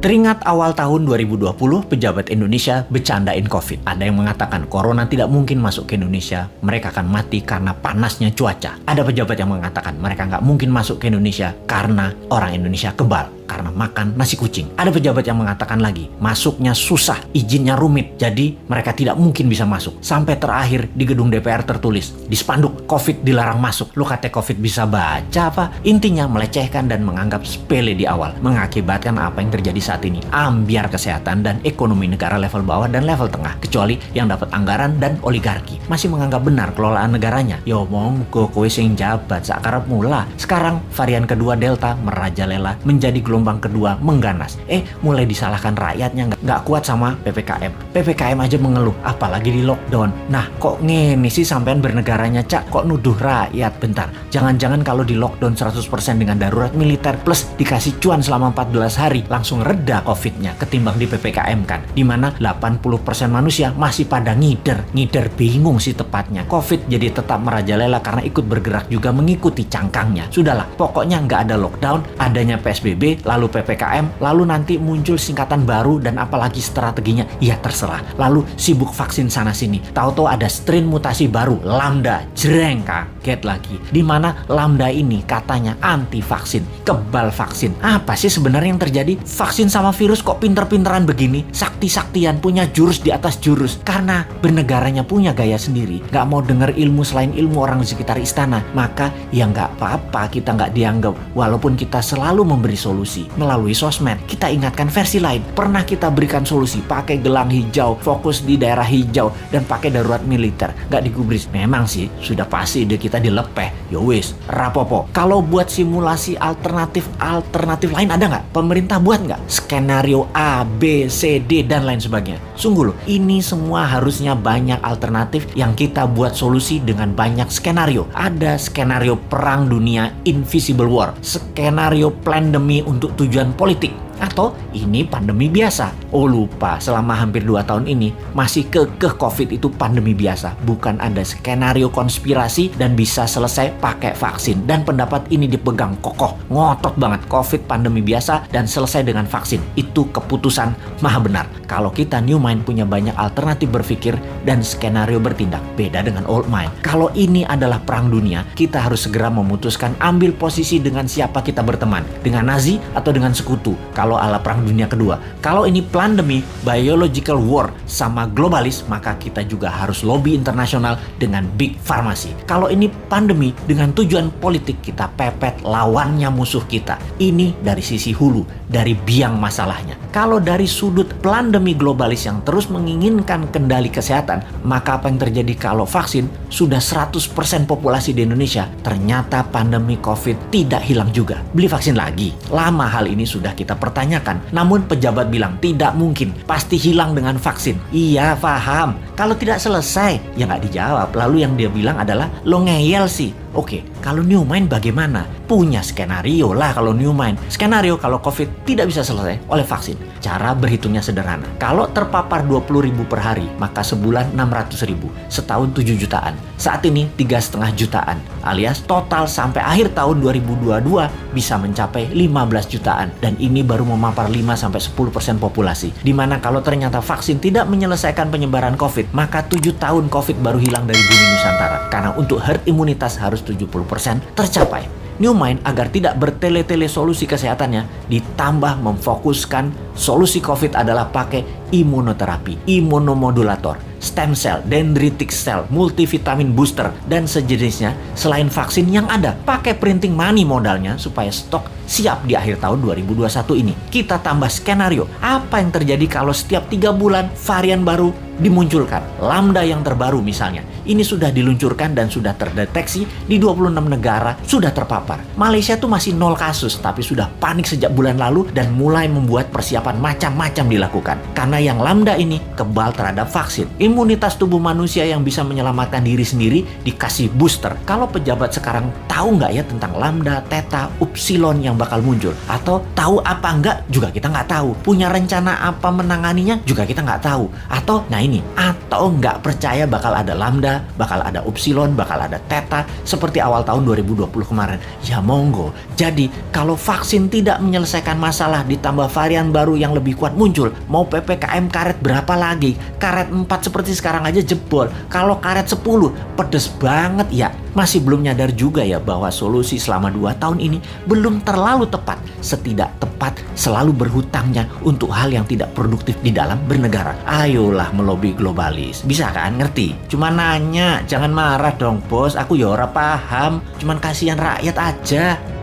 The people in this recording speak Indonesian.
Teringat awal tahun 2020, pejabat Indonesia bercandain COVID. Ada yang mengatakan corona tidak mungkin masuk ke Indonesia, mereka akan mati karena panasnya cuaca. Ada pejabat yang mengatakan mereka nggak mungkin masuk ke Indonesia karena orang Indonesia kebal, karena makan nasi kucing. Ada pejabat yang mengatakan lagi, masuknya susah, izinnya rumit, jadi mereka tidak mungkin bisa masuk. Sampai terakhir di gedung DPR tertulis, di spanduk, COVID dilarang masuk. Lu kata COVID bisa baca apa? Intinya melecehkan dan menganggap sepele di awal, mengakibatkan apa yang terjadi saat ini, ambiar kesehatan dan ekonomi negara level bawah dan level tengah, kecuali yang dapat anggaran dan oligarki masih menganggap benar kelolaan negaranya. Yo monggo kowe sing jabat sakarep mula. Sekarang varian kedua Delta merajalela, menjadi gelombang kedua mengganas. Mulai disalahkan rakyatnya nggak kuat sama PPKM aja mengeluh, apalagi di lockdown. Nah kok ngene sih sampean bernegaranya, Cak? Kok nuduh rakyat? Bentar, jangan-jangan kalau di lockdown 100% dengan darurat militer plus dikasih cuan selama 14 hari langsung reda COVID-nya ketimbang di PPKM kan, dimana 80% manusia masih pada ngider bingung sih tepatnya. COVID jadi tetap merajalela karena ikut bergerak juga mengikuti cangkangnya. Sudahlah, pokoknya nggak ada lockdown, adanya PSBB, lalu PPKM, lalu nanti muncul singkatan baru dan apalagi strateginya, ya terserah. Lalu sibuk vaksin sana sini, tahu-tahu ada strain mutasi baru, Lambda, jreng, kaget lagi. Dimana Lambda ini katanya anti vaksin, kebal vaksin. Apa sih sebenarnya yang terjadi? Vaksin sama virus kok pinter-pinteran begini, sakti-saktian, punya jurus di atas jurus. Karena bernegaranya punya gaya sendiri, nggak mau dengar ilmu selain ilmu orang di sekitar istana, maka ya nggak apa-apa kita nggak dianggap. Walaupun kita selalu memberi solusi melalui sosmed, kita ingatkan versi lain. Pernah kita berikan solusi pakai gelang hijau, fokus di daerah hijau, dan pakai darurat militer, nggak digubris. Memang sih sudah pasti ide kita dilepeh. Yowis, rapopo. Kalau buat simulasi alternatif lain ada nggak? Pemerintah buat nggak? Skenario A, B, C, D, dan lain sebagainya. Sungguh loh, ini semua harusnya banyak alternatif yang kita buat solusi dengan banyak skenario. Ada skenario perang dunia invisible war, skenario pandemi untuk tujuan politik, atau ini pandemi biasa. Oh lupa, selama hampir 2 tahun ini masih kekeh COVID itu pandemi biasa, bukan ada skenario konspirasi dan bisa selesai pakai vaksin. Dan pendapat ini dipegang kokoh, ngotot banget, COVID pandemi biasa dan selesai dengan vaksin. Itu keputusan maha benar. Kalau kita new mind punya banyak alternatif berpikir dan skenario bertindak, beda dengan old mind. Kalau ini adalah perang dunia, kita harus segera memutuskan ambil posisi dengan siapa kita berteman, dengan Nazi atau dengan sekutu. Kalau ala perang dunia kedua, kalau ini pandemi, biological war sama globalis, maka kita juga harus lobby internasional dengan big pharmacy. Kalau ini pandemi dengan tujuan politik, kita pepet lawannya musuh kita. Ini dari sisi hulu, dari biang masalahnya. Kalau dari sudut pandemi globalis yang terus menginginkan kendali kesehatan, maka apa yang terjadi kalau vaksin sudah 100% populasi di Indonesia, ternyata pandemi COVID tidak hilang juga. Beli vaksin lagi. Lama hal ini sudah kita pertanyakan, namun pejabat bilang tidak mungkin, pasti hilang dengan vaksin. Iya, paham. Kalau tidak selesai, ya nggak dijawab. Lalu yang dia bilang adalah, lo ngeyel sih. Oke, kalau new mind bagaimana? Punya skenario lah kalau new mind. Skenario kalau COVID tidak bisa selesai oleh vaksin. Cara berhitungnya sederhana. Kalau terpapar 20.000 per hari, maka sebulan 600.000. Setahun 7 jutaan. Saat ini 3,5 jutaan. Alias total sampai akhir tahun 2022 bisa mencapai 15 jutaan. Dan ini baru memapar 5-10% populasi. Dimana kalau ternyata vaksin tidak menyelesaikan penyebaran COVID, maka 7 tahun COVID baru hilang dari bumi Nusantara. Karena untuk herd imunitas harus 70% tercapai. New Mind agar tidak bertele-tele solusi kesehatannya, ditambah memfokuskan solusi COVID adalah pakai imunoterapi, imunomodulator, stem cell, dendritic cell, multivitamin booster, dan sejenisnya selain vaksin yang ada. Pakai printing money modalnya supaya stok siap di akhir tahun 2021 ini. Kita tambah skenario, apa yang terjadi kalau setiap 3 bulan varian baru dimunculkan. Lambda yang terbaru misalnya, ini sudah diluncurkan dan sudah terdeteksi di 26 negara, sudah terpapar. Malaysia tuh masih 0 kasus, tapi sudah panik sejak bulan lalu dan mulai membuat persiapan macam-macam dilakukan. Karena yang Lambda ini kebal terhadap vaksin. Imunitas tubuh manusia yang bisa menyelamatkan diri sendiri dikasih booster. Kalau pejabat sekarang tahu nggak ya tentang Lambda, Theta, Upsilon yang bakal muncul? Atau tahu apa enggak juga kita nggak tahu. Punya rencana apa menanganinya juga kita nggak tahu. Atau, nah ini. Atau nggak percaya bakal ada Lambda, bakal ada Upsilon, bakal ada Theta seperti awal tahun 2020 kemarin. Ya monggo. Jadi kalau vaksin tidak menyelesaikan masalah ditambah varian baru yang lebih kuat muncul, mau PPKM karet berapa lagi? Karet 4 seperti sekarang aja jebol. Kalau karet 10 pedes banget ya. Masih belum nyadar juga ya bahwa solusi selama 2 tahun ini belum terlalu tepat. Setidak tepat selalu berhutangnya untuk hal yang tidak produktif di dalam bernegara. Ayolah melobi globalis. Bisa kan? Ngerti? Cuma nanya, jangan marah dong bos. Aku ya ora paham. Cuman kasihan rakyat aja.